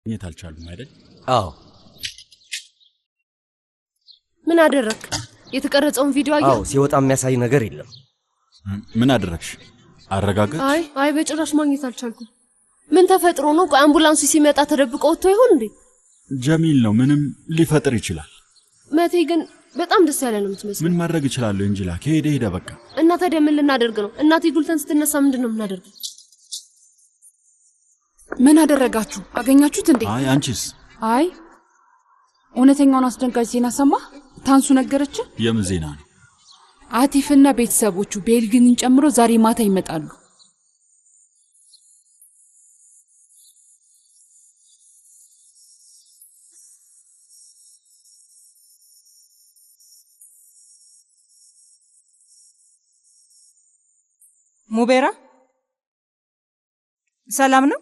የታልቻሉም አይደል? አዎ። ምን አደረክ? የተቀረጸውን ቪዲዮ አየህ? አዎ፣ ሲወጣ የሚያሳይ ነገር የለም። ምን አደረክሽ? አረጋጋች? አይ በጭራሽ ማግኘት አልቻልኩም። ምን ተፈጥሮ ነው? አምቡላንሱ ሲመጣ ተደብቆ ወጥቶ ይሆን እንዴ? ጀሚል ነው፣ ምንም ሊፈጥር ይችላል። መቴ ግን በጣም ደስ ያለ ነው የምትመስለው። ምን ማድረግ ይችላል እንጂላ ከሄደ በቃ። እና ታዲያ ምን ልናደርግ ነው? እናቴ ጉልተን ስትነሳ ምንድነው የምናደርገው? ምን አደረጋችሁ? አገኛችሁት እንዴ? አይ አንቺስ? አይ እውነተኛውን አስደንጋጭ ዜና ሰማ? ታንሱ ነገረች። የምን ዜና ነው? አቲፍና ቤተሰቦቹ ቤልግንን ጨምሮ ዛሬ ማታ ይመጣሉ። ሙቤራ ሰላም ነው?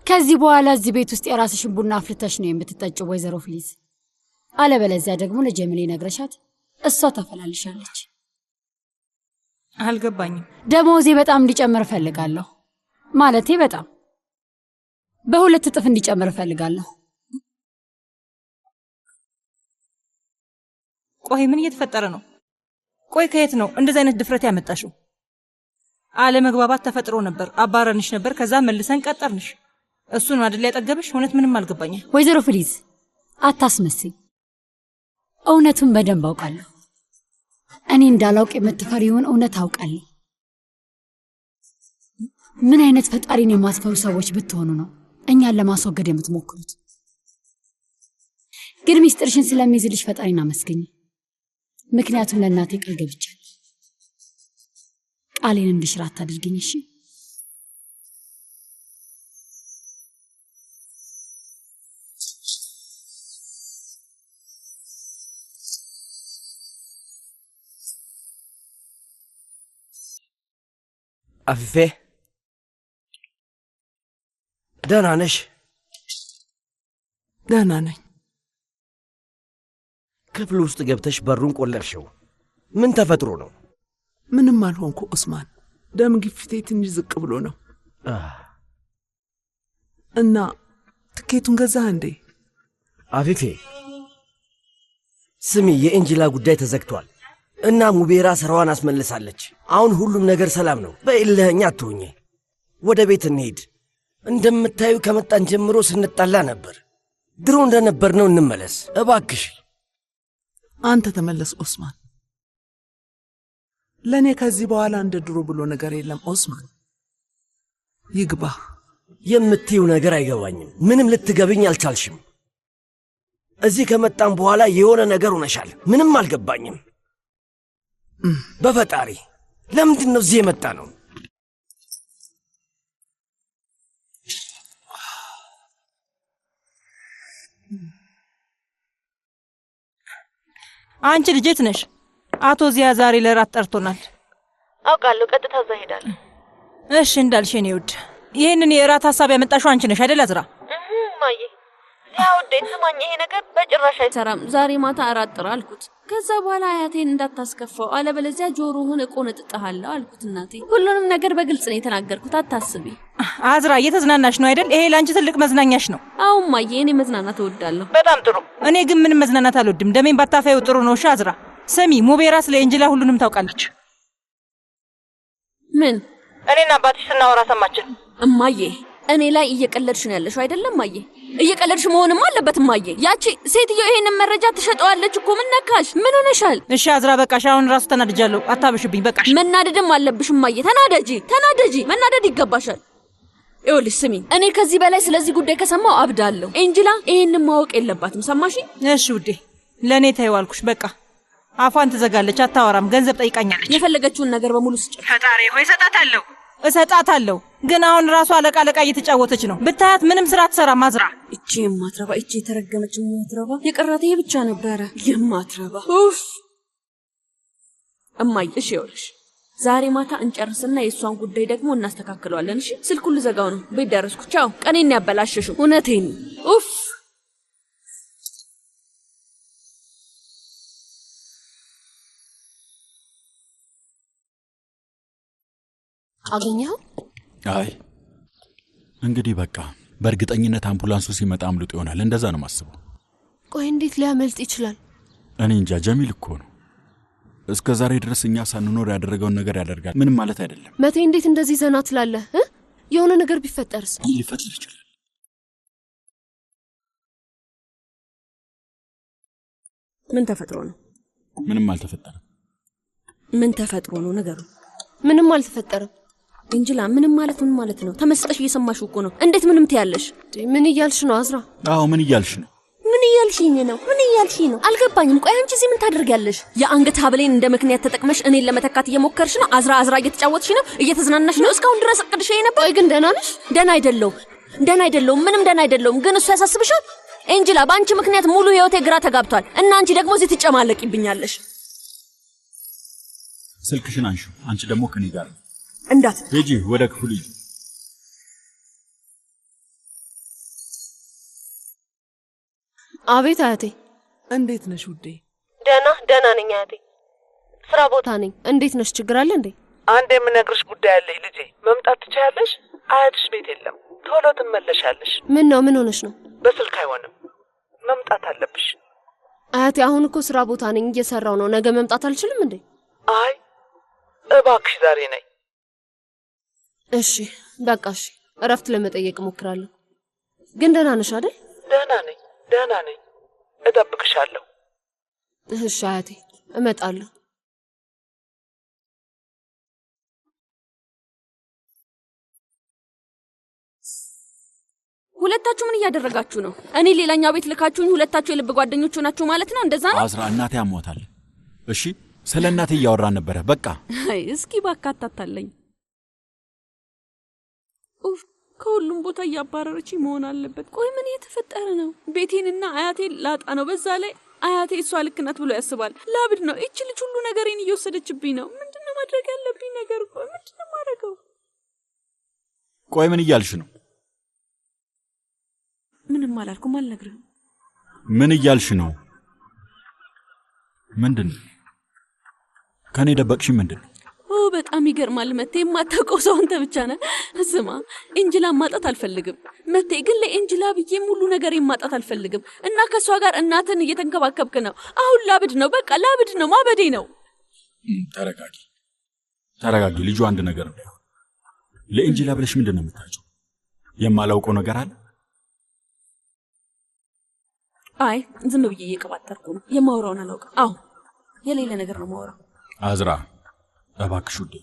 ከዚህ በኋላ እዚህ ቤት ውስጥ የራስሽን ቡና አፍልተሽ ነው የምትጠጪው ወይዘሮ ፍሊዝ። አለበለዚያ ደግሞ ለጀሚሌ ነግረሻት እሷ ታፈላልሻለች። አልገባኝም። ደሞዜ በጣም እንዲጨምር ፈልጋለሁ። ማለቴ በጣም በሁለት እጥፍ እንዲጨምር ፈልጋለሁ። ቆይ ምን እየተፈጠረ ነው? ቆይ ከየት ነው እንደዚህ አይነት ድፍረት ያመጣሽው? አለመግባባት ተፈጥሮ ነበር፣ አባረንሽ ነበር፣ ከዛ መልሰን ቀጠርንሽ። እሱን አይደል ያጠገብሽ? እውነት ምንም አልገባኝም። ወይዘሮ ፍሊዝ አታስመስይ። እውነቱን በደንብ አውቃለሁ። እኔ እንዳላውቅ የምትፈሪውን እውነት አውቃለሁ። ምን አይነት ፈጣሪን የማትፈሩ ሰዎች ብትሆኑ ነው እኛን ለማስወገድ የምትሞክሩት? ግን ሚስጥርሽን ስለሚይዝልሽ ፈጣሪን አመስግኝ። ምክንያቱም ለእናቴ ቃል ገብቻለሁ። ቃሌን እንድሽር አታድርጊኝ እሺ? አፊፌ ደህና ነሽ? ደህና ነኝ። ክፍል ውስጥ ገብተሽ በሩን ቆለፍሽው። ምን ተፈጥሮ ነው? ምንም አልሆንኩ ኡስማን። ደም ግፊቴ ትንሽ ዝቅ ብሎ ነው። እና ትኬቱን ገዛህ እንዴ? አፊፌ ስሚ፣ የኤንጅላ ጉዳይ ተዘግቷል እና ሙቤራ ስራዋን አስመልሳለች። አሁን ሁሉም ነገር ሰላም ነው። በእልህኛ አትሁኚ። ወደ ቤት እንሂድ። እንደምታዩ ከመጣን ጀምሮ ስንጣላ ነበር። ድሮ እንደነበርነው እንመለስ እባክሽ። አንተ ተመለስ ኡስማን። ለእኔ ከዚህ በኋላ እንደ ድሮ ብሎ ነገር የለም ኡስማን። ይግባህ። የምትይው ነገር አይገባኝም። ምንም ልትገብኝ አልቻልሽም። እዚህ ከመጣን በኋላ የሆነ ነገር ሆነሻል። ምንም አልገባኝም። በፈጣሪ ለምንድን ነው እዚህ የመጣ ነው? አንቺ ልጅት ነሽ? አቶ ዚያ ዛሬ ለራት ጠርቶናል። አውቃለሁ። ቀጥታ እዛ ሄዳለሁ። እሺ እንዳልሽ የኔ ውድ። ይሄንን የራት ሐሳብ ያመጣሽው አንቺ ነሽ አይደል አዝራ? ማዬ ያው ደት ሰማኝ። ይሄ ነገር በጭራሽ አይሰራም። ዛሬ ማታ አራት ጥራ አልኩት። ከዛ በኋላ አያቴን እንዳታስከፋው አለበለዚያ ጆሮህን እቆነጥጥሃለሁ አልኩት። እናቴ ሁሉንም ነገር በግልጽ ነው የተናገርኩት። አታስቢ። አዝራ እየተዝናናሽ ነው አይደል? ይሄ ላንቺ ትልቅ መዝናኛሽ ነው። አዎ ማዬ፣ እኔ መዝናናት እወዳለሁ። በጣም ጥሩ። እኔ ግን ምንም መዝናናት አልወድም። ደሜን ባታፋዩ ጥሩ ነው። እሺ አዝራ ስሚ፣ ሙቤራ ስለ ኤንጅላ ሁሉንም ታውቃለች። ምን? እኔና አባትሽ ስናወራ ሰማችን። እማዬ እኔ ላይ እየቀለድሽ ነው ያለሽው አይደለም? ማዬ እየቀለድሽ መሆንም አለበት። ማዬ ያቺ ሴትዮ ይሄንን መረጃ ትሸጠዋለች እኮ። ምን ነካሽ? ምን ሆነሻል? እሺ አዝራ በቃሽ። አሁን ራሱ ተናድጃለሁ። አታብሽብኝ በቃሽ። መናደድም አለብሽ ማዬ። ተናደጂ። መናደድ ይገባሻል። ይኸውልሽ ስሚ፣ እኔ ከዚህ በላይ ስለዚህ ጉዳይ ከሰማው አብዳለሁ። ኤንጅላ ይሄንን ማወቅ የለባትም። ሰማሽ? እሺ ውዴ፣ ለኔ ተይው አልኩሽ። በቃ አፏን ትዘጋለች፣ አታወራም። ገንዘብ ጠይቃኛለች። የፈለገችውን ነገር በሙሉ ስጭ። ፈጣሪ ሆይ እሰጣታለሁ። ግን አሁን ራሱ አለቃ እየተጫወተች ነው። ብታያት ምንም ስራ አትሰራም። አዝራ እቺ የማትረባ፣ እቺ የተረገመች የማትረባ። የቀራት ይሄ ብቻ ነበረ። የማትረባ ኡፍ። እማዬ እሺ ይኸውልሽ ዛሬ ማታ እንጨርስና የእሷን ጉዳይ ደግሞ እናስተካክለዋለን። እሺ ስልኩን ልዘጋው ነው። ቤት ደረስኩ። ቻው። ቀኔን ያበላሸሽው። እውነቴን ኡፍ። አገኘኸው? አይ እንግዲህ በቃ በእርግጠኝነት አምቡላንሱ ሲመጣ አምልጦ ይሆናል። እንደዛ ነው ማስበው። ቆይ እንዴት ሊያመልጥ ይችላል? እኔ እንጃ። ጀሚል እኮ ነው እስከ ዛሬ ድረስ እኛ ሳንኖር ያደረገውን ነገር ያደርጋል። ምንም ማለት አይደለም። መቴ እንዴት እንደዚህ ዘና ትላለህ? የሆነ ነገር ቢፈጠርስ? ሊፈጠር ይችላል። ምን ተፈጥሮ ነው? ምንም አልተፈጠረም። ምን ተፈጥሮ ነው ነገሩ? ምንም አልተፈጠረም። እንጅላ ምንም ማለት ነው? ተመስጠሽ እየሰማሽው እኮ ነው። እንዴት ምንም ትያለሽ? ምን እያልሽ ነው አዝራ? አዎ ምን እያልሽ ነው? ምን እያልሽኝ ነው? አልገባኝም። ቆይ አንቺ እዚህ ምን ታደርጊያለሽ? የአንገት ሀብሌን እንደ ምክንያት ተጠቅመሽ እኔን ለመተካት እየሞከርሽ ነው። አዝራ እየተጫወትሽ ነው፣ እየተዝናናሽ ነው። እስካሁን ድረስ እቅድሽ ነበር። ቆይ ግን ደህና ነሽ? ደህና አይደለሁም። ምንም ደህና አይደለሁም። ግን እሱ ያሳስብሻል? ኤንጅላ በአንቺ ምክንያት ሙሉ ህይወቴ ግራ ተጋብቷል እና አንቺ ደግሞ እዚህ ትጨማለቂብኛለሽ። ስልክሽን አንሺው። አንቺ ደግሞ ከኔ ጋር እንዳት ሂጂ፣ ወደ ክፍሉ ሂጂ። አቤት አያቴ። እንዴት ነሽ ውዴ? ደህና ነኝ አያቴ። ስራ ቦታ ነኝ። እንዴት ነሽ? ችግር አለ እንዴ? አንድ የምነግርሽ ጉዳይ አለኝ ልጄ። መምጣት ትችያለሽ? አያትሽ ቤት የለም። ቶሎ ትመለሻለሽ። ምን ነው? ምን ሆነሽ ነው? በስልክ አይሆንም። መምጣት አለብሽ። አያቴ አሁን እኮ ስራ ቦታ ነኝ፣ እየሰራው ነው። ነገ መምጣት አልችልም እንዴ? አይ እባክሽ ዛሬ ነይ። እሺ በቃ እሺ። እረፍት ለመጠየቅ እሞክራለሁ። ግን ደህና ነሽ አይደል? ደህና ነኝ። እጠብቅሻለሁ። እሺ አያቴ፣ እመጣለሁ። ሁለታችሁ ምን እያደረጋችሁ ነው? እኔ ሌላኛው ቤት ልካችሁኝ ሁለታችሁ የልብ ጓደኞች ናችሁ ማለት ነው? እንደዛ ነው? አዝራ እናቴ አሞታል። እሺ ስለ እናቴ እያወራን ነበረ። በቃ አይ እስኪ ባካታታለኝ። ኡፍ ከሁሉም ቦታ እያባረረች መሆን አለበት። ቆይ ምን እየተፈጠረ ነው? ቤቴንና አያቴን ላጣ ነው። በዛ ላይ አያቴ እሷ ልክ ናት ብሎ ያስባል። ላብድ ነው። እቺ ልጅ ሁሉ ነገሬን እየወሰደችብኝ ነው። ምንድነው ማድረግ ያለብኝ ነገር? ቆይ ምንድነው ማድረገው? ቆይ ምን እያልሽ ነው? ምንም አላልኩም፣ አልነግርህም። ምን እያልሽ ነው? ምንድነው ከኔ ደበቅሽ? ምንድነው? በጣም ይገርማል መቴ። የማታውቀው ሰው አንተ ብቻ ነህ። ስማ ኤንጅላ ማጣት አልፈልግም መቴ፣ ግን ለኤንጅላ ብዬ ሙሉ ነገር ማጣት አልፈልግም። እና ከሷ ጋር እናትን እየተንከባከብክ ነው። አሁን ላብድ ነው፣ በቃ ላብድ ነው፣ ማበዴ ነው። ተረጋጊ። ልጁ አንድ ነገር ነው። ለኤንጅላ ብለሽ ምንድነው የምታጭው? የማላውቀው ነገር አለ? አይ ዝም ብዬ እየቀባጠርኩ ነው። የማወራውን አላውቅም። አዎ የሌለ ነገር ነው የማወራው። አዝራ እባክሽ ውዴ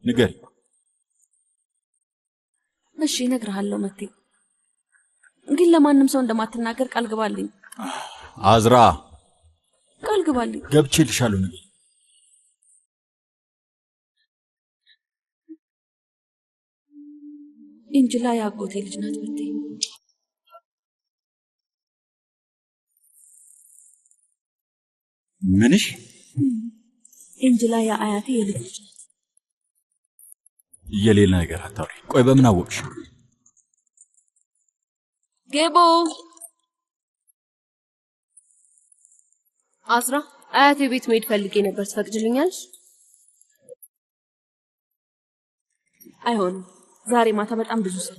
ንገሪ። እሺ እነግርሃለሁ መቴ፣ ግን ለማንም ሰው እንደማትናገር ቃል ግባልኝ። አዝራ ቃል ግባልኝ። ገብቼልሻለሁ። ንገሪ። ኤንጅላ ያጎቴ ልጅ ናት መቴ። ምንሽ? ኤንጅላ የአያቴ የልጅ ልጅ ናት። የሌላ ነገር አታውሪ። ቆይ በምን አወቅሽ? ጌቦ አዝራ፣ አያቴ ቤት መሄድ ፈልጌ ነበር። ትፈቅጅልኛለሽ? አይሆንም። ዛሬ ማታ በጣም ብዙ ሰው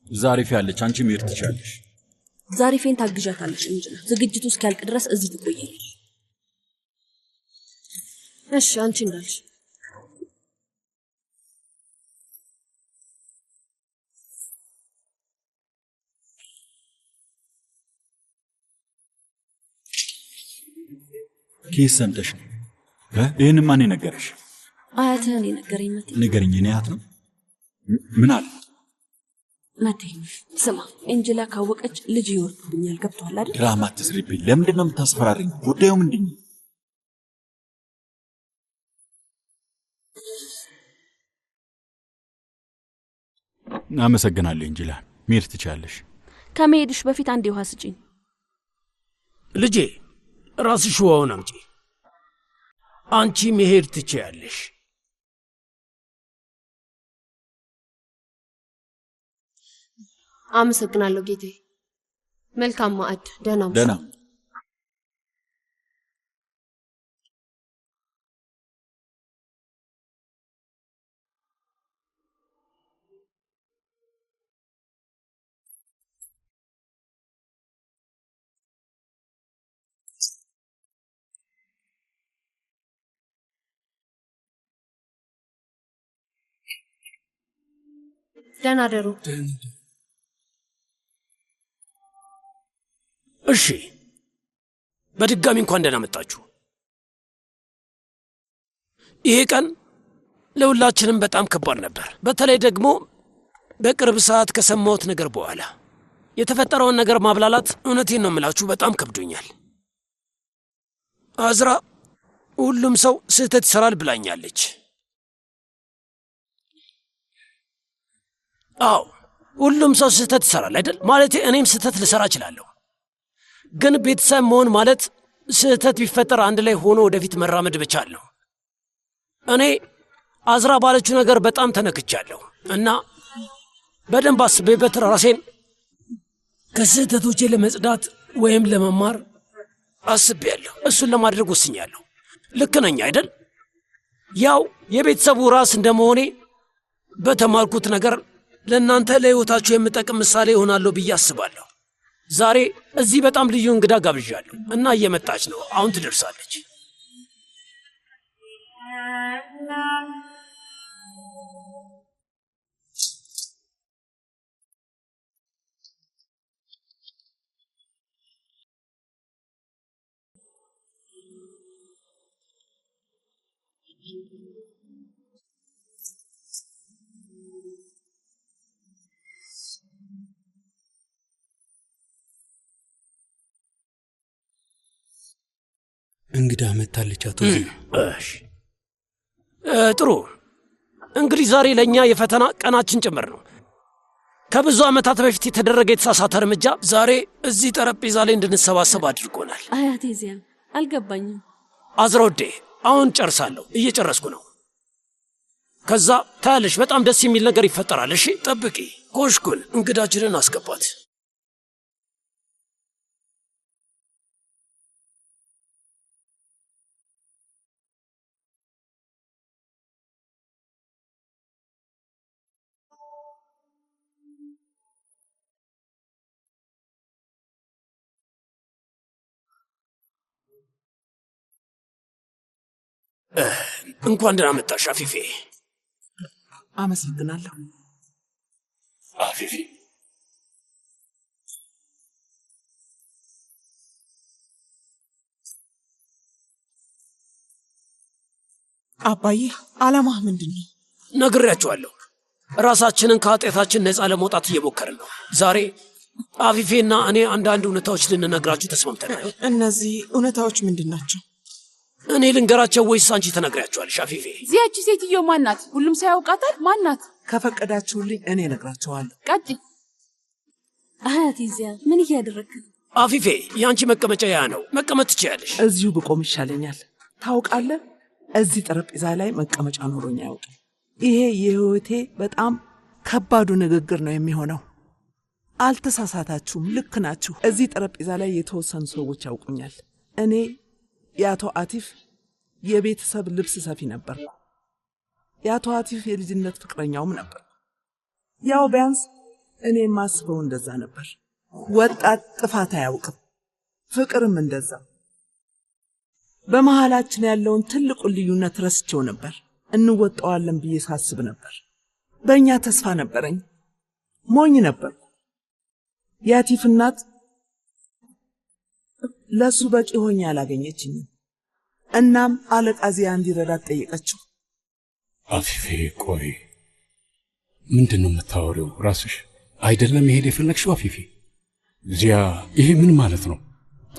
ዛሬ ያለች አንቺ መሄድ ትችያለሽ። ዛሬ ፌን ታግዣታለሽ እንጂ ዝግጅቱ እስኪያልቅ ድረስ እዚህ ትቆያለሽ። እሺ አንቺ እንዳልሽ። ኬስ ሰምተሽ ነው? ይህን ማን ነገረሽ? አያትህን የነገረኝ መቴ። ንገሪኝ። እኔ አያት ነው? ምን አለ? መቴ ስማ፣ ኤንጅላ ካወቀች ልጅ ይወርድብኛል። ገብቶሃል አይደል? ድራማ አትስሪብኝ። ለምንድን ነው የምታስፈራሪኝ? ጉዳዩ ምንድን ነው? አመሰግናለሁ ኤንጅላ። መሄድ ትችያለሽ። ከመሄድሽ በፊት አንድ ውሃ ስጪኝ። ልጄ ራስሽ ውሃውን አምጪ። አንቺ መሄድ ትችያለሽ። አመሰግናለሁ ጌቴ። መልካም ማዕድ። ደህና ደህና ደሩ። እሺ፣ በድጋሚ እንኳን ደህና መጣችሁ። ይሄ ቀን ለሁላችንም በጣም ከባድ ነበር። በተለይ ደግሞ በቅርብ ሰዓት ከሰማሁት ነገር በኋላ የተፈጠረውን ነገር ማብላላት፣ እውነቴን ነው የምላችሁ፣ በጣም ከብዶኛል። አዝራ ሁሉም ሰው ስህተት ይሰራል ብላኛለች። አዎ ሁሉም ሰው ስህተት ይሰራል አይደል? ማለቴ እኔም ስህተት ልሰራ እችላለሁ። ግን ቤተሰብ መሆን ማለት ስህተት ቢፈጠር አንድ ላይ ሆኖ ወደፊት መራመድ ብቻ ነው። እኔ አዝራ ባለችው ነገር በጣም ተነክቻለሁ እና በደንብ አስቤበት ራሴን ከስህተቶቼ ለመጽዳት ወይም ለመማር አስቤያለሁ። እሱን ለማድረግ ወስኛለሁ። ልክ ነኝ አይደል? ያው የቤተሰቡ ራስ እንደመሆኔ በተማርኩት ነገር ለእናንተ ለሕይወታችሁ የምጠቅም ምሳሌ ይሆናለሁ ብዬ አስባለሁ። ዛሬ እዚህ በጣም ልዩ እንግዳ ጋብዣለሁ እና እየመጣች ነው። አሁን ትደርሳለች። እንግዳ መታለች አቶ ዚያ። እሺ ጥሩ። እንግዲህ ዛሬ ለእኛ የፈተና ቀናችን ጭምር ነው። ከብዙ ዓመታት በፊት የተደረገ የተሳሳተ እርምጃ ዛሬ እዚህ ጠረጴዛ ላይ እንድንሰባሰብ አድርጎናል። አያቴ ዚያ አልገባኝም። አዝረውዴ አሁን ጨርሳለሁ፣ እየጨረስኩ ነው። ከዛ ታያለሽ፣ በጣም ደስ የሚል ነገር ይፈጠራል። እሺ ጠብቂ። ኮሽኩን እንግዳችንን አስገባት። እንኳን ደህና መጣሽ አፊፌ። አመሰግናለሁ አፊፌ። አባዬ፣ ዓላማህ ምንድን ነው? ነግሬያችኋለሁ። ራሳችንን ከኃጢአታችን ነፃ ለመውጣት እየሞከርን ነው። ዛሬ አፊፌና እኔ አንዳንድ እውነታዎች ልንነግራችሁ ተስማምተናል። እነዚህ እውነታዎች ምንድን ናቸው? እኔ ልንገራቸው ወይስ አንቺ ተነግሪያቸዋለሽ? አፊፌ፣ ዚያቺ ሴትዮ ማናት? ሁሉም ሰው ያውቃታል። ማናት? ከፈቀዳችሁልኝ እኔ እነግራቸዋለሁ። ቀጭ አያቴ ዚያ ምን እያደረግክ ነው? አፊፌ፣ የአንቺ መቀመጫ ያ ነው። መቀመጥ ትችያለሽ። እዚሁ ብቆም ይሻለኛል። ታውቃለህ፣ እዚህ ጠረጴዛ ላይ መቀመጫ ኖሮኝ አያውቅም። ይሄ የህይወቴ በጣም ከባዱ ንግግር ነው የሚሆነው። አልተሳሳታችሁም፣ ልክ ናችሁ። እዚህ ጠረጴዛ ላይ የተወሰኑ ሰዎች ያውቁኛል። እኔ የአቶ አቲፍ የቤተሰብ ልብስ ሰፊ ነበር። የአቶ አቲፍ የልጅነት ፍቅረኛውም ነበር። ያው ቢያንስ እኔ የማስበው እንደዛ ነበር። ወጣት ጥፋት አያውቅም፣ ፍቅርም እንደዛ። በመሃላችን ያለውን ትልቁን ልዩነት ረስቼው ነበር። እንወጣዋለን ብዬ ሳስብ ነበር። በእኛ ተስፋ ነበረኝ። ሞኝ ነበር። የአቲፍ እናት ለሱ በቂ ሆኜ አላገኘችኝም። እናም አለቃ ዚያ እንዲረዳት ጠየቀችው። አፊፌ፣ ቆይ ምንድን ነው የምታወሪው? ራስሽ አይደለም መሄድ የፈለግሽው? አፊፌ፣ ዚያ ይሄ ምን ማለት ነው?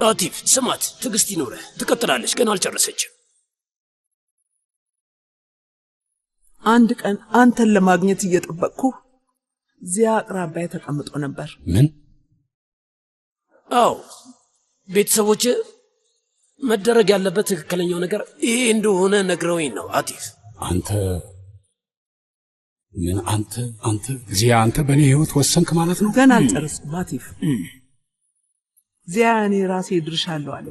አቲፍ ስማት፣ ትዕግስት ይኑርህ። ትቀጥላለች፣ ግን አልጨረሰችም። አንድ ቀን አንተን ለማግኘት እየጠበቅኩ ዚያ አቅራቢያ ተቀምጦ ነበር። ምን? አዎ፣ ቤተሰቦች መደረግ ያለበት ትክክለኛው ነገር ይሄ እንደሆነ ነግረውኝ ነው። አቲፍ፣ አንተ ምን? አንተ ዚያ፣ አንተ በእኔ ህይወት ወሰንክ ማለት ነው? ገና አልጨረስኩም አቲፍ። ዚያ እኔ ራሴ ድርሻለሁ አለ።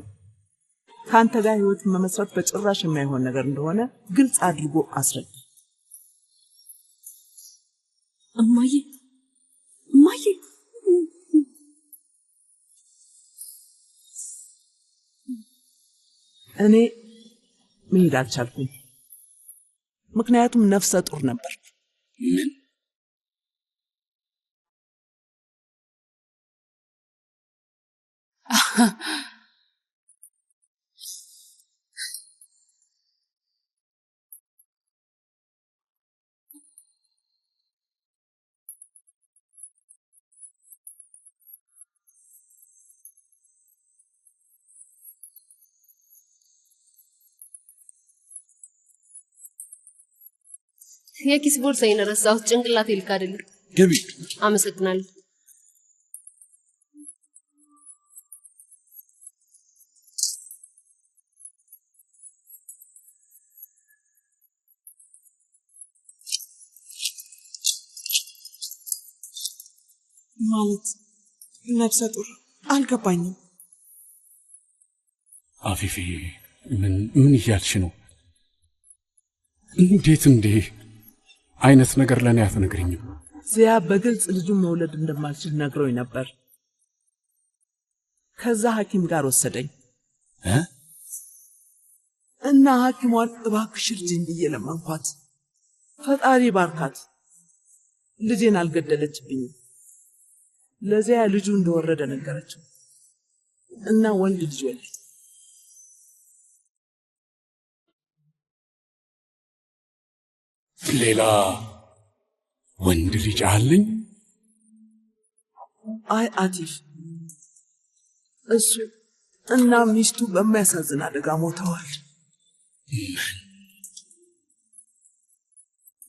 ከአንተ ጋር ህይወት መመስረት በጭራሽ የማይሆን ነገር እንደሆነ ግልጽ አድርጎ አስረዳ። እማዬ፣ እማዬ፣ እኔ መሄድ አልቻልኩም፣ ምክንያቱም ነፍሰ ጡር ነበር። ምን? የኪስ ቦርሳዬን ረሳሁት። ጭንቅላቴ ልክ አይደለም። ግቢ። አመሰግናለሁ። ማለት ነፍሰ ጡር አልገባኝም። አፊፊ ምን እያልሽ ነው? እንዴት እንዴ አይነት ነገር ለኔ አትነግሪኝም? ዚያ በግልጽ ልጁን መውለድ እንደማልችል ነግሮኝ ነበር። ከዛ ሐኪም ጋር ወሰደኝ እና ሐኪሟን እባክሽ እርጅኝ ብዬ ለመንኳት። ፈጣሪ ባርካት፣ ልጄን አልገደለችብኝም። ለዚያ ልጁ እንደወረደ ነገረችው እና ወንድ ልጅ ወለደ። ሌላ ወንድ ልጅ አለኝ? አይ አቲፍ፣ እሱ እና ሚስቱ በሚያሳዝን አደጋ ሞተዋል።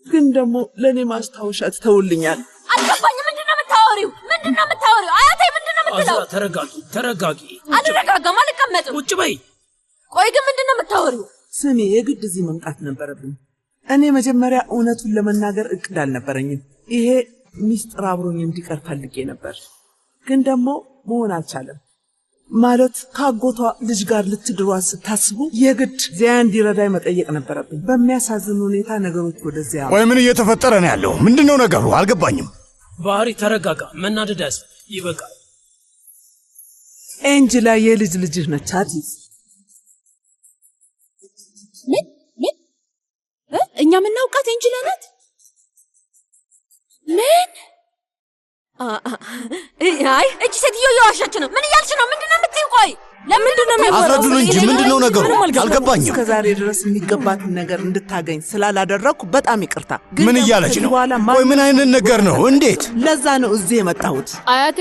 ግን ደግሞ ለእኔ ማስታወሻ ትተውልኛል። አልገባኝም። ምንድነው የምታወሪው? አያቴ ምንድነው የምትለው? ተረጋጊ። አልረጋጋም፣ አልቀመጥም። ቁጭ በይ። ቆይ ግን ምንድነው የምታወሪው? ስሚ፣ የግድ እዚህ መምጣት ነበረብኝ። እኔ መጀመሪያ እውነቱን ለመናገር እቅድ አልነበረኝም። ይሄ ሚስጥር አብሮኝ እንዲቀር ፈልጌ ነበር፣ ግን ደግሞ መሆን አልቻለም። ማለት ከአጎቷ ልጅ ጋር ልትድሯት ስታስቡ የግድ ዚያ እንዲረዳኝ መጠየቅ ነበረብኝ። በሚያሳዝን ሁኔታ ነገሮች ወደዚያ። ቆይ ምን እየተፈጠረ ነው ያለው? ምንድነው ነገሩ? አልገባኝም። ባህሪ ተረጋጋ። መናደድ ይበቃል። ኤንጅላ የልጅ ልጅህ ነች አቲፍ። ምን እኛ የምናውቃት ኤንጅላ ናት? ምን? አይ እቺ ሴትዮ እየዋሸች ነው። ምን እያልሽ ነው? ምንድነው የምትይው? ቆይ ለምንድነው አስረዱን እንጂ ምንድነው ነገሩ? አልገባኝም። እስከ ዛሬ ድረስ የሚገባትን ነገር እንድታገኝ ስላላደረኩ በጣም ይቅርታ። ምን እያለች ነው? ቆይ ምን አይነት ነገር ነው? እንዴት? ለዛ ነው እዚህ የመጣሁት። አያቴ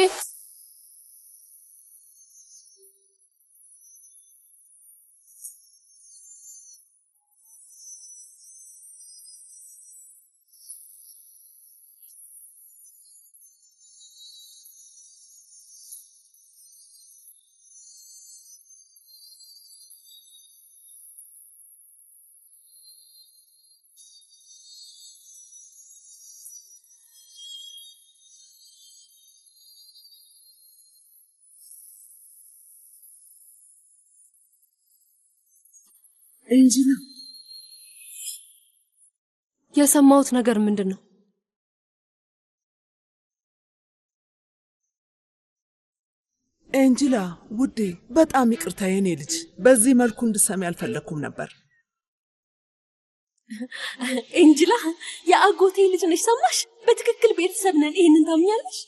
ኤንጅላ፣ የሰማሁት ነገር ምንድነው? ኤንጅላ ውዴ፣ በጣም ይቅርታ የኔ ልጅ። በዚህ መልኩ እንድሰሚ አልፈለኩም ነበር። ኤንጅላ የአጎቴ ልጅ ነሽ። ሰማሽ? በትክክል ቤተሰብ ነን። ይሄንን ታምኛለሽ?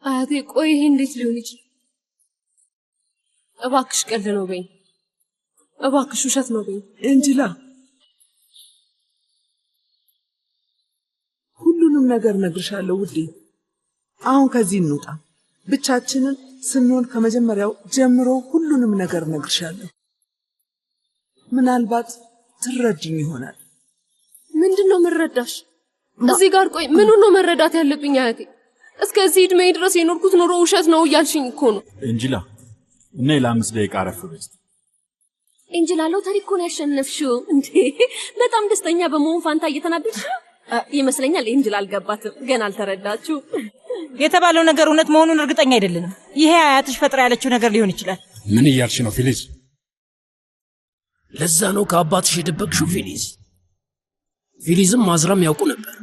አያቴ ቆይ ይሄ እንዴት ሊሆን ይችላል? እባክሽ ቀልድ ነው በይኝ። እባክሽ ውሸት ነው በይኝ። ኤንጅላ፣ ሁሉንም ነገር ነግርሻለሁ ውዴ። አሁን ከዚህ እንውጣ። ብቻችንን ስንሆን ከመጀመሪያው ጀምሮ ሁሉንም ነገር ነግርሻለሁ። ምናልባት ትረጅኝ ይሆናል። ምንድነው መረዳሽ? እዚህ ጋር ቆይ ምኑን ነው መረዳት ያለብኝ አያቴ? እስከዚህ እድሜ ድረስ የኖርኩት ኑሮ ውሸት ነው እያልሽኝ እኮ ነው። ኤንጅላ እና ለ5 ደቂቃ አረፍ በይ። ኤንጅላ ሎተሪ እኮ ነው ያሸነፍሽው እንዴ! በጣም ደስተኛ በመሆን ፋንታ እየተናደድሽ ይመስለኛል። ኤንጅላ አልገባትም፣ ገና አልተረዳችሁ። የተባለው ነገር እውነት መሆኑን እርግጠኛ አይደለንም። ይሄ አያትሽ ፈጥራ ያለችው ነገር ሊሆን ይችላል። ምን እያልሽ ነው ፊሊዝ? ለዛ ነው ከአባትሽ የደበቅሽው ፊሊዝ? ፊሊዝም ማዝራም ያውቁ ነበር።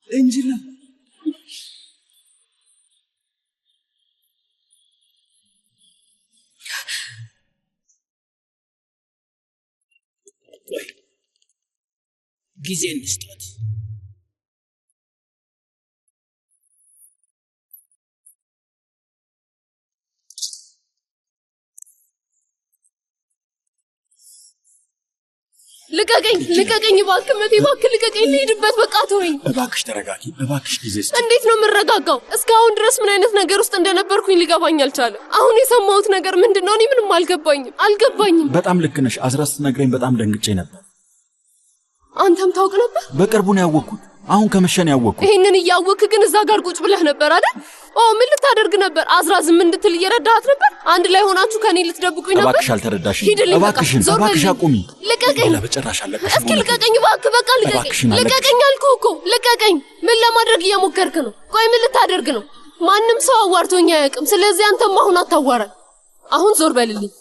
እንጂላ ጊዜ እንስጣት። ልቀቀኝ እባክህ መቴ፣ እባክህ ልቀቀኝ፣ ልሂድበት፣ በቃ ተወኝ። እባክሽ ተረጋጊ፣ እባክሽ ጊዜ ስጪ። እንዴት ነው የምረጋጋው? እስካሁን ድረስ ምን አይነት ነገር ውስጥ እንደነበርኩኝ ሊገባኝ አልቻለም። አሁን የሰማሁት ነገር ምንድነው? እኔ ምንም አልገባኝም። በጣም ልክ ነሽ። አዝራ ስትነግረኝ በጣም ደንግጬ ነበር። አንተም ታውቅ ነበር? በቅርቡ ነው ያወቅኩት። አሁን ከመሸን ያወቅኩት። ይሄንን እያወቅህ ግን እዛ ጋር ቁጭ ብለህ ነበር አይደል? ምን ልታደርግ ነበር? አዝራ ዝም እንድትል እየረዳሃት ነበር? አንድ ላይ ሆናችሁ ከኔ ልትደብቁኝ ነበር? እባክሽ አልተረዳሽኝ። እባክሽ አቁሚ። ልቀቀኝ። ለበጨራሽ አለቀሽ። እስኪ ልቀቀኝ እባክህ፣ በቃ ልቀቀኝ አልኩህ እኮ ልቀቀኝ። ምን ለማድረግ እየሞከርክ ነው? ቆይ ምን ልታደርግ ነው? ማንም ሰው አዋርቶኝ አያውቅም። ስለዚህ አንተም አሁን አታዋራኝ። አሁን ዞር በልልኝ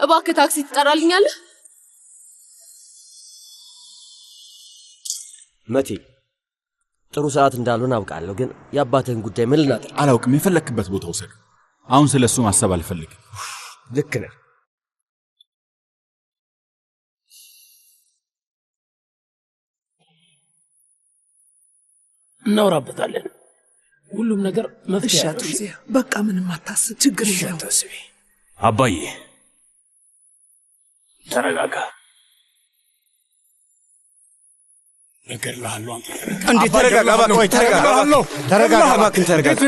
እባክህ። ታክሲ ትጠራልኛለህ? መቴ ጥሩ ሰዓት እንዳልሆነ አውቃለሁ፣ ግን የአባትህን ጉዳይ ምን ልናደርግ? አላውቅም። የፈለክበት ቦታ ውሰድ። አሁን ስለሱ ማሰብ አልፈልግም። ልክ ነህ። እናወራበታለን። ሁሉም ነገር መፍትሄ ያለው። በቃ ምንም አታስብ፣ ችግር የለም። አባዬ ተረጋጋ። እገድልሃለሁ። እንዴት ተረጋጋ፣ እባክህ ተረጋጋ፣ እባክህ ተረጋጋ።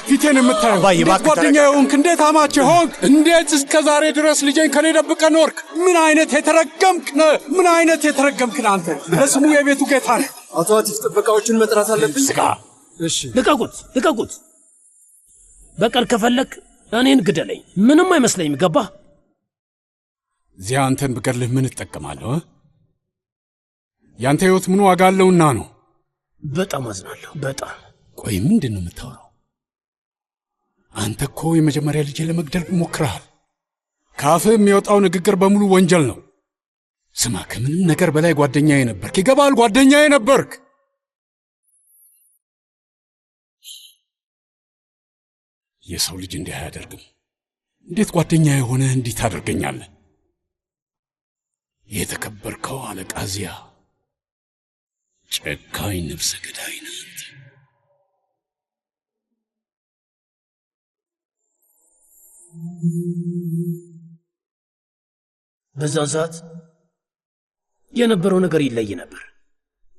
ፊቴን የምታየው ጓደኛዬ ሆንክ፣ እንዴት አማቼ ሆንክ? እንዴት እስከ ዛሬ ድረስ ልጄን ከኔ ደብቀህ ኖርክ? ምን አይነት የተረገምክ ነህ? ምን አይነት የተረገምክ ነህ አንተ! ለስሙ የቤቱ ጌታ ነህ። አቶ አቲፍ ጥበቃዎችን መጥራት አለብኝ። ስጋ እሺ፣ ልቀቁት። በቀል ከፈለክ እኔን ግደለኝ፣ ምንም አይመስለኝም። ገባህ? እዚያ አንተን ብገድልህ ምን እጠቀማለሁ? ያንተ ህይወት ምን ዋጋ አለውና ነው? በጣም አዝናለሁ። በጣም ቆይ፣ ምንድን ነው የምታወራው? አንተ እኮ የመጀመሪያ ልጄ ለመግደል ሞክረሃል። ከአፍህ የሚወጣው ንግግር በሙሉ ወንጀል ነው። ስማ፣ ከምንም ነገር በላይ ጓደኛዬ ነበርክ። ይገባል? ጓደኛዬ ነበርክ። የሰው ልጅ እንዲህ አያደርግም። እንዴት ጓደኛዬ ሆነህ እንዲህ ታደርገኛለህ? የተከበርከው አለቃ ዚያ ጨካኝ ነፍሰ ገዳይ ነህ አንተ። በዛን ሰዓት የነበረው ነገር ይለይ ነበር።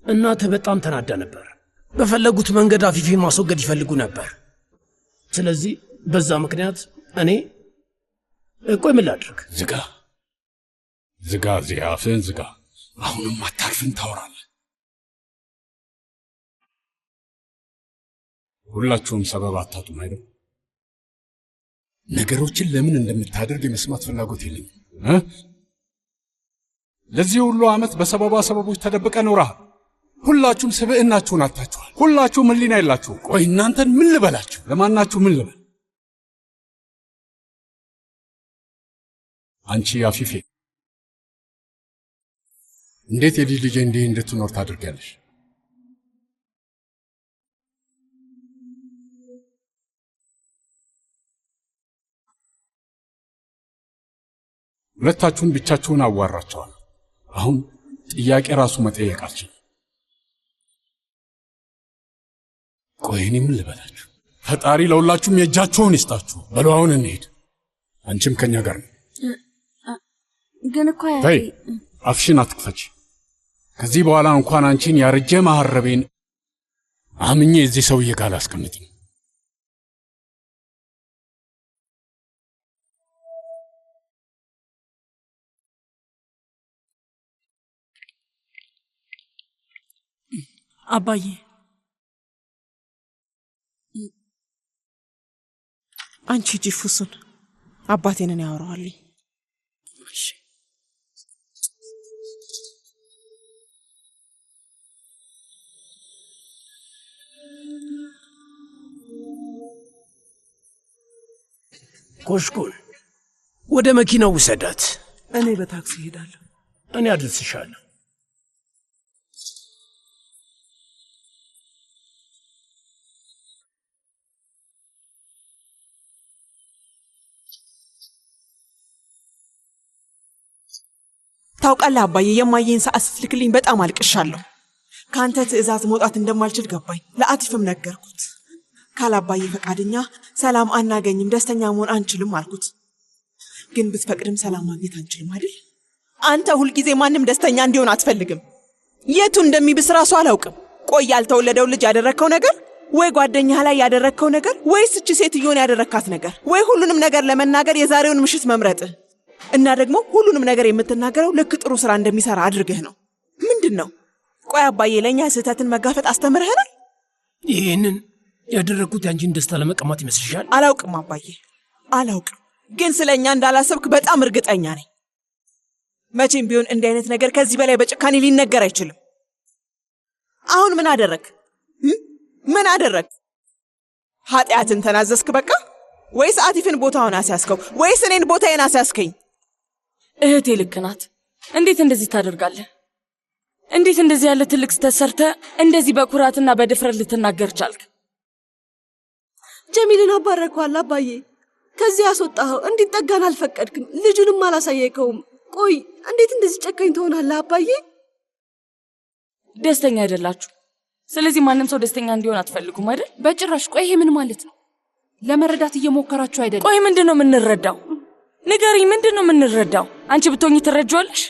እናትህ በጣም ተናዳ ነበር። በፈለጉት መንገድ አፊፌን ማስወገድ ይፈልጉ ነበር። ስለዚህ በዛ ምክንያት እኔ ቆይ ምን ላድርግ? ዝጋ፣ ዚያ አፍህን ዝጋ። አሁንም አታርፍን ታወራለህ። ሁላችሁም ሰበብ አታጡም አይደል? ነገሮችን ለምን እንደምታደርግ የመስማት ፍላጎት የለኝም። ለዚህ ሁሉ ዓመት በሰበቦች ተደብቀ ኖረሃል። ሁላችሁም ስብዕናችሁን አጥታችኋል። ሁላችሁም ሕሊና የላችሁም። ቆይ እናንተን ምን ልበላችሁ? ለማናችሁ ምን ልበል? አንቺ አፊፌ፣ እንዴት ልጄ እንዲህ እንድትኖር ታደርጊያለሽ? ሁለታችሁን ብቻችሁን አዋራቸዋል። አሁን ጥያቄ ራሱ መጠየቅ አልችልም። ቆይ እኔ ምን ልበላችሁ? ፈጣሪ ለሁላችሁም የእጃችሁን ይስጣችሁ። በሉ አሁን እንሂድ። አንቺም ከኛ ጋር ነው። ግን እኮ ተይ፣ አፍሽን አትክፈች። ከዚህ በኋላ እንኳን አንቺን ያረጀ ማሐረቤን አምኜ እዚህ ሰውዬ ጋር አላስቀምጥም። አባዬ አንቺ ሂጂ፣ ፉሱን አባቴንን ያወራዋልኝ። ኮሽኩን ወደ መኪናው ውሰዳት። እኔ በታክሲ እሄዳለሁ። እኔ አድርስሻለሁ። ታውቃለህ አባዬ፣ የማየን ሰዓት ስትልክልኝ በጣም አልቅሻለሁ። ካንተ ትዕዛዝ መውጣት እንደማልችል ገባኝ። ለአቲፍም ነገርኩት። ካላባዬ ፈቃደኛ ሰላም አናገኝም፣ ደስተኛ መሆን አንችልም አልኩት። ግን ብትፈቅድም ሰላም ማግኘት አንችልም አይደል? አንተ ሁልጊዜ ማንም ደስተኛ እንዲሆን አትፈልግም። የቱ እንደሚብስ ራሱ አላውቅም። ቆይ ያልተወለደው ልጅ ያደረከው ነገር ወይ ጓደኛህ ላይ ያደረከው ነገር ወይስ እቺ ሴትዮን ያደረካት ነገር ወይ ሁሉንም ነገር ለመናገር የዛሬውን ምሽት መምረጥ እና ደግሞ ሁሉንም ነገር የምትናገረው ልክ ጥሩ ስራ እንደሚሰራ አድርገህ ነው። ምንድነው? ቆይ አባዬ ለኛ ስህተትን መጋፈጥ አስተምረህናል። ይሄንን ያደረኩት ያንቺን ደስታ ለመቀማት ይመስልሻል? አላውቅም አባዬ አላውቅም። ግን ስለኛ እንዳላሰብክ በጣም እርግጠኛ ነኝ። መቼም ቢሆን እንዲህ አይነት ነገር ከዚህ በላይ በጭካኔ ሊነገር አይችልም። አሁን ምን አደረክ? ምን አደረክ? ኃጢአትን ተናዘዝክ በቃ? ወይስ አቲፍን ቦታውን አስያዝከው? ወይስ እኔን ቦታዬን አስያዝከኝ? እህቴ ልክ ናት። እንዴት እንደዚህ ታደርጋለህ? እንዴት እንደዚህ ያለ ትልቅ ስህተት ሰርተህ እንደዚህ በኩራትና በድፍረት ልትናገር ቻልክ? ጀሚልን አባረኳል አባዬ። ከዚህ ያስወጣኸው እንዲጠጋን አልፈቀድክም። ልጁንም አላሳየከውም። ቆይ እንዴት እንደዚህ ጨካኝ ትሆናለህ አባዬ? ደስተኛ አይደላችሁ። ስለዚህ ማንም ሰው ደስተኛ እንዲሆን አትፈልጉም አይደል? በጭራሽ። ቆይ ይሄ ምን ማለት ነው? ለመረዳት እየሞከራችሁ አይደል? ቆይ ምንድነው የምንረዳው? ንገሪኝ፣ ምንድነው የምንረዳው? አንቺ ብትሆኚ ትረጃዋለሽ?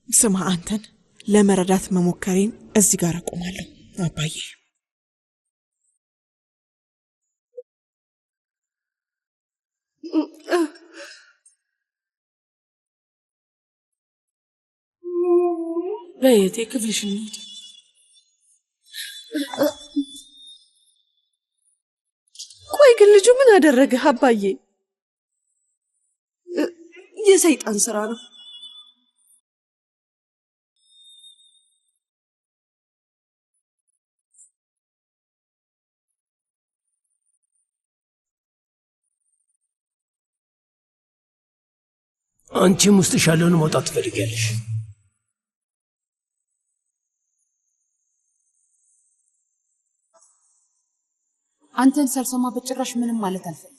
ስማ፣ አንተን ለመረዳት መሞከሬን እዚህ ጋር አቆማለሁ አባዬ። በየቴ ክፍልሽ እንሂድ። ቆይ ግን ልጁ ምን አደረገ አባዬ? የሰይጣን ስራ ነው። አንቺም ውስጥሽ ያለውን መውጣት ትፈልጊያለሽ። አንተን ሳልሰማ በጭራሽ ምንም ማለት አልፈልግም።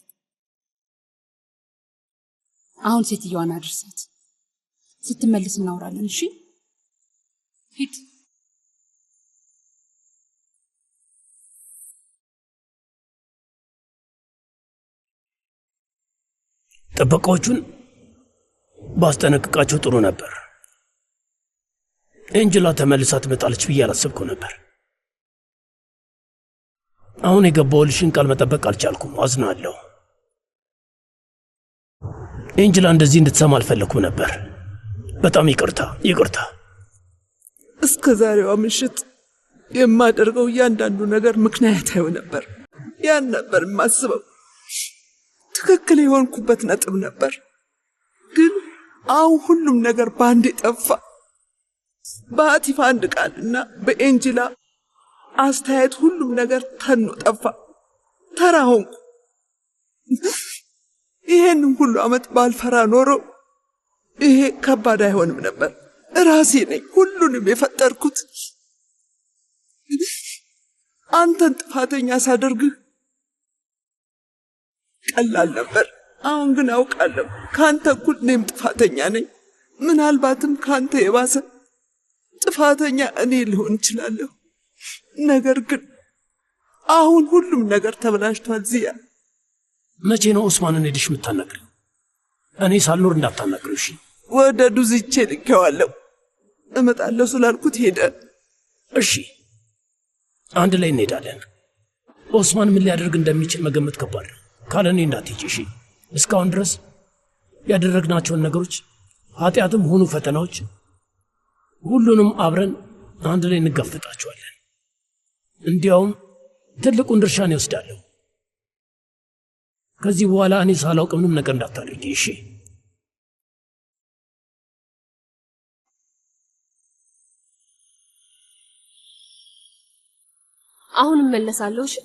አሁን ሴትዮዋን አድርሳት፣ ስትመልስ እናወራለን። እሺ ሂድ። ጥበቃዎቹን ባስጠነቅቃቸው ጥሩ ነበር። ኤንጅላ ተመልሳ ትመጣለች ብዬ አላሰብኩ ነበር። አሁን የገባሁልሽን ቃል መጠበቅ አልቻልኩም። አዝናለሁ። ኤንጅላ እንደዚህ እንድትሰማ አልፈለኩም ነበር። በጣም ይቅርታ። እስከ ዛሬዋ ምሽት የማደርገው እያንዳንዱ ነገር ምክንያታዊ ነበር። ያን ነበር የማስበው። ትክክል የሆንኩበት ነጥብ ነበር። ግን አሁን ሁሉም ነገር በአንዴ ጠፋ። በአቲፍ አንድ ቃልና በኤንጅላ አስተያየት ሁሉም ነገር ተኖ ጠፋ። ተራ ሆንኩ። ይሄንን ሁሉ ዓመት ባልፈራ ኖሮ ይሄ ከባድ አይሆንም ነበር። ራሴ ነኝ ሁሉንም የፈጠርኩት። አንተን ጥፋተኛ ሳደርግህ ቀላል ነበር። አሁን ግን አውቃለሁ ካንተ እኩል እኔም ጥፋተኛ ነኝ። ምናልባትም ካንተ የባሰ ጥፋተኛ እኔ ልሆን እችላለሁ። ነገር ግን አሁን ሁሉም ነገር ተበላሽቷል። ዚያ፣ መቼ ነው ኦስማንን ሄደሽ የምታናግሪው? እኔ ሳልኖር እንዳታናግሪው እሺ? ወደ ዱዝቼ ልኬዋለሁ። እመጣለሁ ስላልኩት ሄደ። እሺ፣ አንድ ላይ እንሄዳለን። ኦስማን ምን ሊያደርግ እንደሚችል መገመት ከባድ ነው። ካለ እኔ እንዳትሄጂ እሺ? እስካሁን ድረስ ያደረግናቸውን ነገሮች፣ ኃጢአትም ሆኑ ፈተናዎች፣ ሁሉንም አብረን አንድ ላይ እንጋፈጣቸዋለን። እንዲያውም ትልቁን ድርሻን ይወስዳለሁ። ከዚህ በኋላ እኔ ሳላውቅ ምንም ነገር እንዳታደርጊ እሺ? አሁን እመለሳለሁ። እሺ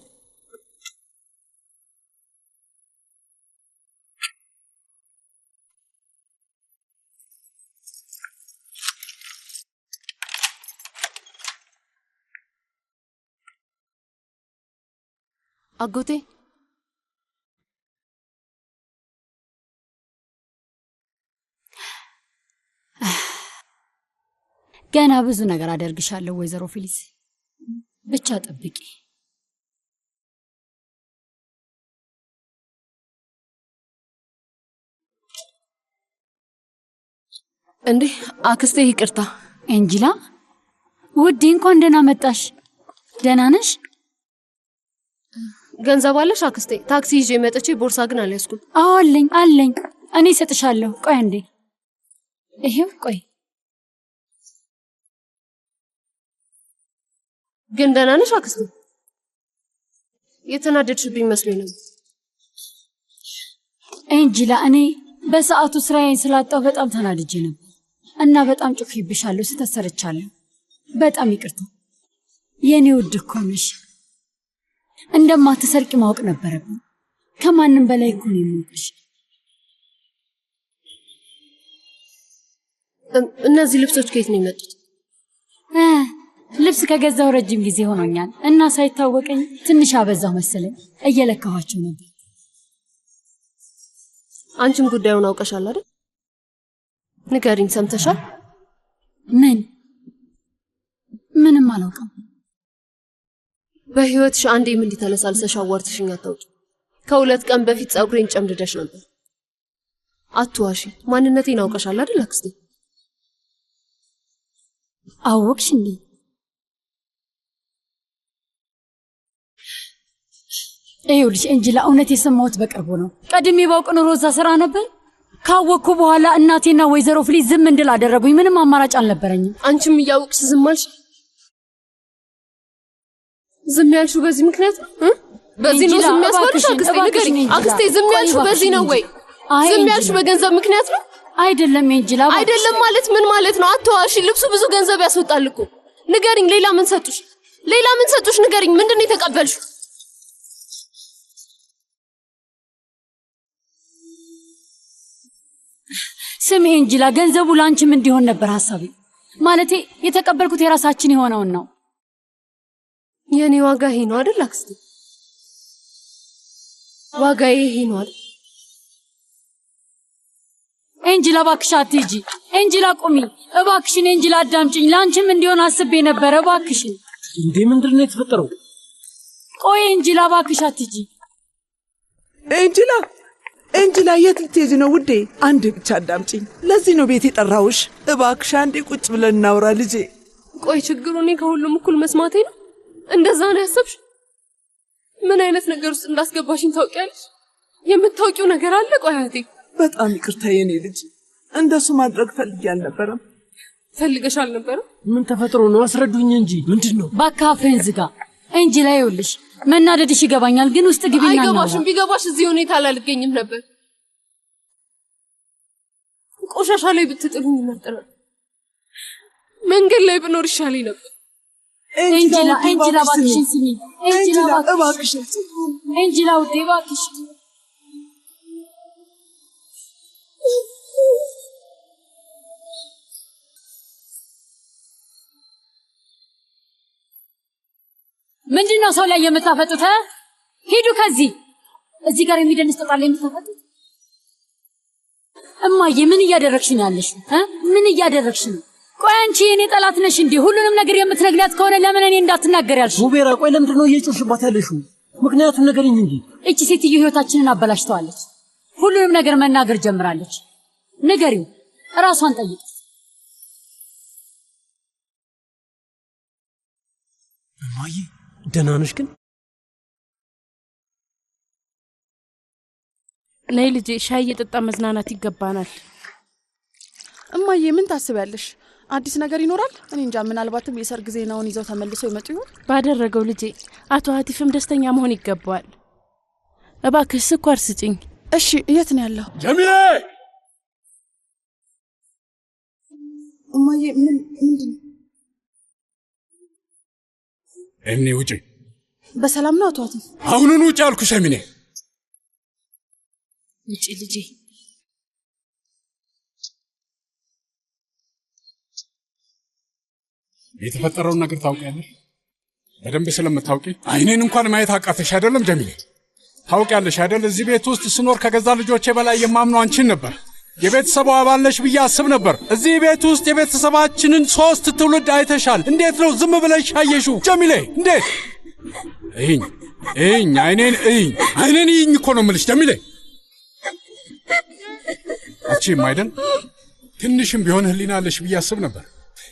አጎቴ ገና ብዙ ነገር አደርግሻለሁ ወይዘሮ ፊሊስ፣ ብቻ ጠብቂ። እንዴ አክስቴ ይቅርታ። ኤንጂላ ውዴ እንኳን ደህና መጣሽ። ደህና ነሽ? ገንዘብ አለሽ አክስቴ? ታክሲ ይዤ መጥቼ ቦርሳ ግን አልያዝኩም። አዎ አለኝ። እኔ እሰጥሻለሁ። ቆይ አንዴ። ይሄው ቆይ። ግን ደህና ነሽ አክስቴ? የተናደድሽብኝ መስሎኝ ነበር። ኤንጂላ እኔ በሰዓቱ ስራዬን ስላጣው በጣም ተናድጄ ነበር እና በጣም ጮፌብሻለሁ፣ ስህተት ሰርቻለሁ። በጣም ይቅርታ። የኔ ውድ እኮ ነሽ። እንደማትሰርቂ ማወቅ ነበረብኝ። ከማንም በላይ እኮ ነው የምወቅሽ። እነዚህ ልብሶች ከየት ነው የመጡት? ልብስ ከገዛው ረጅም ጊዜ ሆኖኛል እና ሳይታወቀኝ ትንሽ አበዛው መሰለኝ። እየለካኋቸው ነበር። አንቺም ጉዳዩን አውቀሻል አይደል? ንገሪኝ፣ ሰምተሻል? ምንም አላውቅም። በህይወትሽ አንዴም እንዲህ ተለሳልሰሽ አዋርተሽኝ አታውቂም። ከሁለት ቀን በፊት ፀጉሬን ጨምድደሽ ነበር። አትዋሺ። ማንነቴን አውቀሻል አይደል አክስቴ? አወቅሽ እንዴ? ይኸውልሽ ኤንጂላ፣ እውነት የሰማሁት በቅርቡ ነው። ቀድሜ ባውቅ ኖሮ እዛ ስራ ነበር። ካወቅኩ በኋላ እናቴና ወይዘሮ ፍሊስ ዝም እንድል አደረጉኝ። ምንም አማራጭ አልነበረኝም። አንቺም እያወቅሽ ዝም አልሽ? ዝም ያልሽው በዚህ ምክንያት ነው? በዚህ ነው ዝም ያስባልሽ? አክስቴ ንገሪኝ። አክስቴ ዝም ያልሽው በዚህ ነው ወይ? ዝም ያልሽው በገንዘብ ምክንያት ነው? አይደለም ኤንጂላ። አይደለም ማለት ምን ማለት ነው? አትዋሺ። ልብሱ ብዙ ገንዘብ ያስወጣል እኮ። ንገሪኝ፣ ሌላ ምን ሰጡሽ? ንገሪኝ። ምንድን ነው የተቀበልሽው? ስሚ ኤንጂላ፣ ገንዘቡ ላንቺም እንዲሆን ነበር ሐሳቤ። ማለቴ የተቀበልኩት የራሳችን የሆነውን ነው። የኔ ዋጋ ይሄ ነው አይደል አክስቴ? ዋጋዬ ይሄ ነው አይደል? ኤንጂላ እባክሽ አትሂጂ። ኤንጂላ ቁሚ እባክሽን። ኤንጂላ አዳምጪኝ። ላንቺም እንዲሆን አስቤ ነበር። እባክሽን። እንዴ ምንድን ነው የተፈጠረው? ቆይ ኤንጂላ እባክሽ አትሂጂ። ኤንጂላ የት ልትሄጂ ነው ውዴ? አንዴ ብቻ አዳምጪኝ። ለዚህ ነው ቤት የጠራውሽ። እባክሽ አንዴ ቁጭ ብለን እናውራ ልጄ። ቆይ ችግሩ እኔ ከሁሉም እኩል መስማቴ ነው? እንደዛ ነው ያሰብሽ? ምን አይነት ነገር ውስጥ እንዳስገባሽኝ ታውቂያለሽ? የምታውቂው ነገር አለ? ቆይ እህቴ፣ በጣም ይቅርታ የኔ ልጅ። እንደሱ ማድረግ ፈልጌ አልነበረም። ፈልገሽ አልነበረም? ምን ተፈጥሮ ነው? አስረዱኝ እንጂ ምንድን ነው? እባክህ አፍህን ዝጋ። ኤንጂላ ይኸውልሽ፣ መናደድሽ ይገባኛል፣ ግን ውስጥ ግቢና ነው። አይገባሽም። ቢገባሽ እዚህ ሁኔታ አላልገኝም ነበር። ቆሻሻ ላይ ብትጥሉኝ ይመርጠናል። መንገድ ላይ ብኖር ይሻለኝ ነበር። ኤንጂላ እባክሽን ስሚ። ኤንጂላ እባክሽን። ኤንጂላ ውዴ እባክሽ። ምንድነው ሰው ላይ የምታፈጡት? ሂዱ ከዚህ። እዚህ ጋር የሚደንስ ጦጣ ላይ የምታፈጡት? እማዬ ምን እያደረግሽ ነው ያለሽው? ምን እያደረግሽ ነው? ቆይ አንቺ የኔ ጠላት ነሽ እንዴ? ሁሉንም ነገር የምትነግሪያት ከሆነ ለምን እኔ እንዳትናገር ያልሽ? ሙቤራ ቆይ ለምንድን ነው እየጮሽባት ያለሽው? ምክንያቱም ነገርኝ እንጂ። እቺ ሴትዮ ህይወታችንን አበላሽተዋለች። ሁሉንም ነገር መናገር ጀምራለች። ንገሪው፣ እራሷን ጠይቅ። እማዬ ደህና ነሽ ግን? ነይ ልጄ፣ ሻይ እየጠጣ መዝናናት ይገባናል። እማዬ ምን ታስቢያለሽ? አዲስ ነገር ይኖራል? እኔ እንጃ። ምናልባትም የሰርግ ዜናውን ይዘው ተመልሰው ይመጡ ይሆን? ባደረገው ልጄ። አቶ አቲፍም ደስተኛ መሆን ይገባዋል። እባክሽ ስኳር ስጭኝ። እሺ፣ የት ነው ያለው? ጀሚሌ! እማዬ ምንድን ነው? እኔ ውጪ። በሰላም ነው አቶ አቲፍ? አሁኑን ውጪ አልኩሽ ሸሚኔ። ውጪ ልጄ። የተፈጠረውን ነገር ታውቂያለሽ? በደንብ ስለምታውቂ አይኔን እንኳን ማየት አቃተሽ አይደለም ጀሚሌ? ታውቂያለሽ አይደል? እዚህ ቤት ውስጥ ስኖር ከገዛ ልጆቼ በላይ የማምነው አንቺን ነበር። የቤተሰቡ አባል ነሽ ብዬ አስብ ነበር። እዚህ ቤት ውስጥ የቤተሰባችንን 3 ትውልድ አይተሻል። እንዴት ነው ዝም ብለሽ አየሽው? ጀሚሌ እንዴት? እይኝ አይኔን እይኝ እኮ ነው የምልሽ ጀሚሌ። አቺም አይደል ትንሽም ቢሆን ህሊና አለሽ ብዬ አስብ ነበር።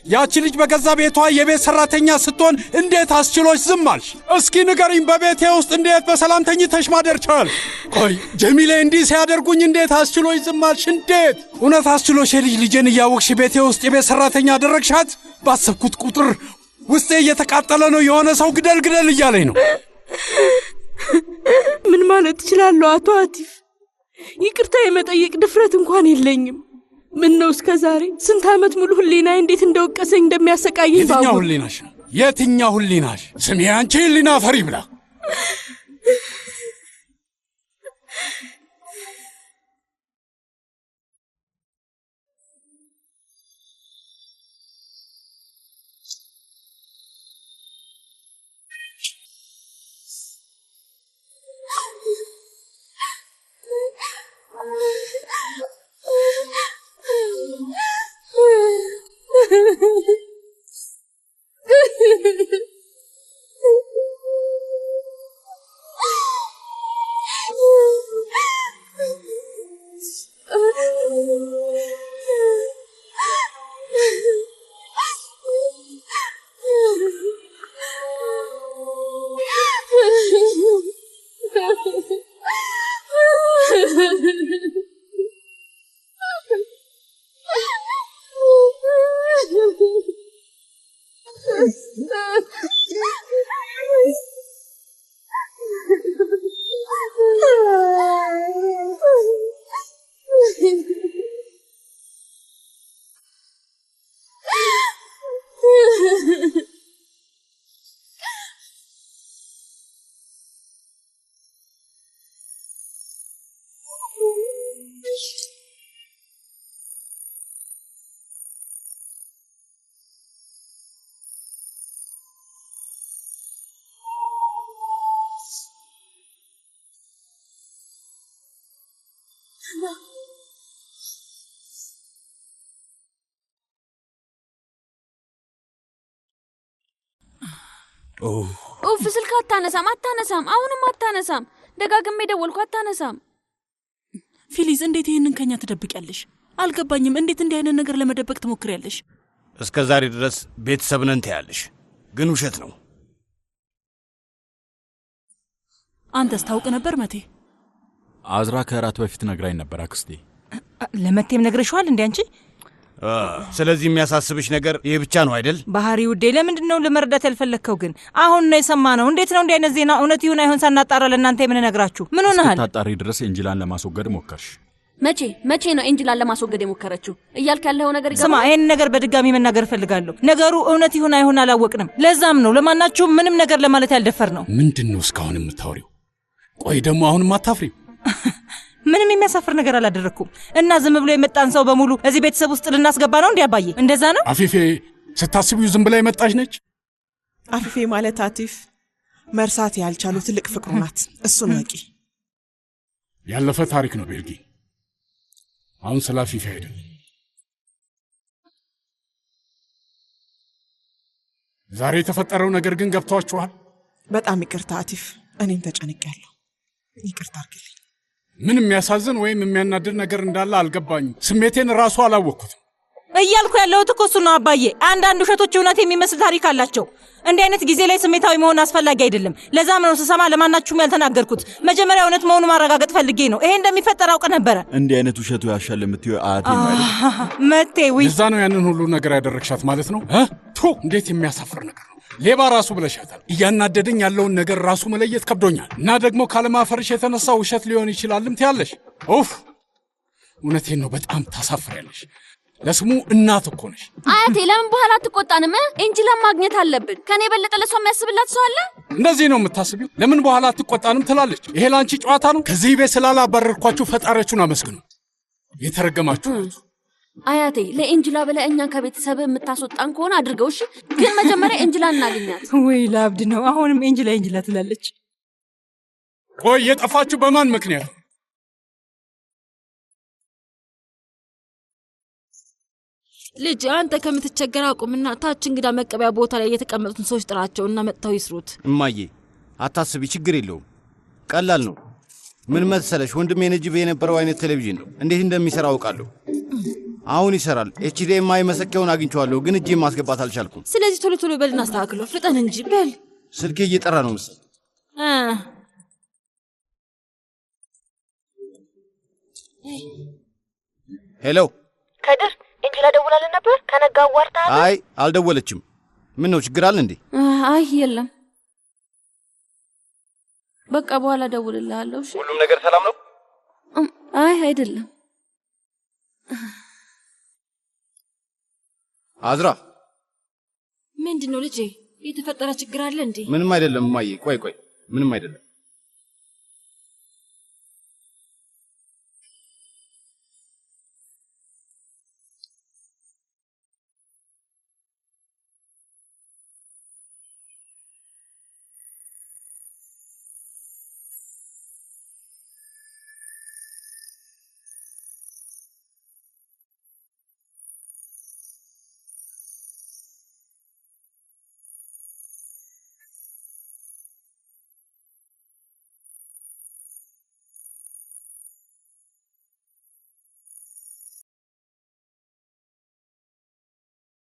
ያቺ ልጅ በገዛ ቤቷ የቤት ሰራተኛ ስትሆን እንዴት አስችሎሽ ዝም አልሽ? እስኪ ንገሪኝ፣ በቤቴ ውስጥ እንዴት በሰላም ተኝተሽ ማደር ቻልሽ? ቆይ ጀሚሌ፣ እንዲህ ሲያደርጉኝ እንዴት አስችሎሽ ዝም አልሽ? እንዴት እውነት አስችሎሽ ልጄን እያወቅሽ ቤቴ ውስጥ የቤት ሰራተኛ አደረግሻት? ባሰብኩት ቁጥር ውስጤ እየተቃጠለ ነው። የሆነ ሰው ግደል እያለኝ ነው። ምን ማለት እችላለሁ አቶ አቲፍ? ይቅርታ የመጠየቅ ድፍረት እንኳን የለኝም። ምን ነው እስከ ዛሬ ስንት ዓመት ሙሉ ህሊናዬ እንዴት እንደወቀሰኝ እንደሚያሰቃየኝ የትኛው ህሊናሽ ነው? የትኛው ህሊናሽ? ስሚ አንቺ ህሊና ፈሪ ብላ ኡፍ ስልክ አታነሳም። አሁንም አታነሳም። ደጋግሜ ደወልኩ፣ አታነሳም። ፊሊዝ፣ እንዴት ይህንን ከኛ ትደብቂያለሽ? አልገባኝም። እንዴት እንዲህ አይነት ነገር ለመደበቅ ትሞክሪያለሽ? እስከ ዛሬ ድረስ ቤተሰብ ነን ትያለሽ፣ ግን ውሸት ነው። አንተስ ታውቅ ነበር መቴ? አዝራ ከእራት በፊት ነግራኝ ነበር አክስቴ። ለመቴም ነግረሽዋል እንዴ አንቺ? ስለዚህ የሚያሳስብሽ ነገር ይህ ብቻ ነው አይደል? ባህሪ ውዴ፣ ለምንድን ነው ለመረዳት ያልፈለግከው? ግን አሁን ነው የሰማነው። እንዴት ነው እንዲህ አይነት ዜና እውነት ይሁን አይሆን ሳናጣራ ለእናንተ የምንነግራችሁ? ምን ሆነሃል? እስክታጣሪ ድረስ ኤንጅላን ለማስወገድ ሞከርሽ። መቼ ነው ኤንጅላን ለማስወገድ የሞከረችው? እያልክ ያለው ነገር ይገባል? ስማ፣ ይሄን ነገር በድጋሚ መናገር እፈልጋለሁ። ነገሩ እውነት ይሁን አይሆን አላወቅንም። ለዛም ነው ለማናችሁም ምንም ነገር ለማለት ያልደፈር ነው። ምንድነው እስካሁን የምታወሪው? ቆይ ደግሞ አሁንም አታፍሪም? ምንም የሚያሳፍር ነገር አላደረኩም። እና ዝም ብሎ የመጣን ሰው በሙሉ እዚህ ቤተሰብ ውስጥ ልናስገባ ነው? እንዲህ አባዬ፣ እንደዛ ነው? አፊፌ ስታስቢው ዝም ብላ የመጣች ነች። አፊፌ ማለት አቲፍ መርሳት ያልቻሉ ትልቅ ፍቅሩ ናት። እሱን ወቂ። ያለፈ ታሪክ ነው ቤልጊ። አሁን ስለ አፊፌ አይደለም። ዛሬ የተፈጠረው ነገር ግን ገብቷችኋል? በጣም ይቅርታ አቲፍ፣ እኔም ተጨንቄያለሁ። ይቅርታ አድርግልኝ። ምን የሚያሳዝን ወይም የሚያናድር ነገር እንዳለ አልገባኝም። ስሜቴን ራሱ አላወቅኩትም። እያልኩ ያለሁት እኮ እሱ ነው አባዬ። አንዳንድ ውሸቶች እውነት የሚመስል ታሪክ አላቸው። እንዲህ አይነት ጊዜ ላይ ስሜታዊ መሆን አስፈላጊ አይደለም። ለዛም ነው ስሰማ ለማናችሁም ያልተናገርኩት። መጀመሪያ እውነት መሆኑ ማረጋገጥ ፈልጌ ነው። ይሄ እንደሚፈጠር አውቅ ነበረ። እንዲህ አይነት ውሸቱ ያሻል የምትይው አያቴ ማለት መቴ ወይ እዛ ነው ያንን ሁሉ ነገር ያደረግሻት ማለት ነው? እንዴት የሚያሳፍር ነገር ነው። ሌባ ራሱ ብለሻታል። እያናደደኝ ያለውን ነገር ራሱ መለየት ከብዶኛል። እና ደግሞ ካለማፈርሽ የተነሳ ውሸት ሊሆን ይችላልም ትያለሽ። ኡፍ፣ እውነቴን ነው። በጣም ታሳፍሪያለሽ። ለስሙ እናት እኮ ነሽ። አያቴ፣ ለምን በኋላ አትቆጣንም? ኤንጅላን ማግኘት አለብን። ከኔ የበለጠ ለሷ የሚያስብላት ሰው አለ? እንደዚህ ነው የምታስቢው? ለምን በኋላ አትቆጣንም ትላለች። ይሄ ላንቺ ጨዋታ ነው? ከዚህ ቤት ስላላባረርኳችሁ ፈጣሪያችሁን አመስግኑ። የተረገማችሁ አያቴ፣ ለኤንጅላ ብለህ እኛን ከቤተሰብ የምታስወጣን ከሆነ አድርገው። እሺ፣ ግን መጀመሪያ ኤንጅላን እናገኛት። ወይ ላብድ ነው። አሁንም ኤንጅላ ትላለች። ቆይ የጠፋችሁ በማን ምክንያት? ልጅ አንተ ከምትቸገር አቁምና ታች እንግዳ መቀበያ ቦታ ላይ የተቀመጡትን ሰዎች ጥራቸውና መጥተው ይስሩት። እማዬ አታስቢ፣ ችግር የለውም፣ ቀላል ነው። ምን መሰለሽ ወንድሜ ነጅብ የነበረው አይነት ቴሌቪዥን ነው። እንዴት እንደሚሰራ አውቃለሁ። አሁን ይሰራል። ኤችዲኤምአይ መሰኪያውን አግኝቼዋለሁ፣ ግን እጄ ማስገባት አልቻልኩም። ስለዚህ ቶሎ ቶሎ በልና አስተካክለው፣ ፍጠን እንጂ በል። ስልኬ እየጠራ ነው መሰል። ሄሎ ከድር፣ እንጅላ ደውላልን ነበር። ከነጋ አዋርታል? አይ አልደወለችም። ምን ነው ችግር አለ እንዴ? አይ የለም፣ በቃ በኋላ ደውልልሃለሁ። እሺ፣ ሁሉም ነገር ሰላም ነው? አይ አይደለም። አዝራ፣ ምንድነው ልጄ? የተፈጠረ ችግር አለ እንዴ? ምንም አይደለም እማዬ። ቆይ ምንም አይደለም።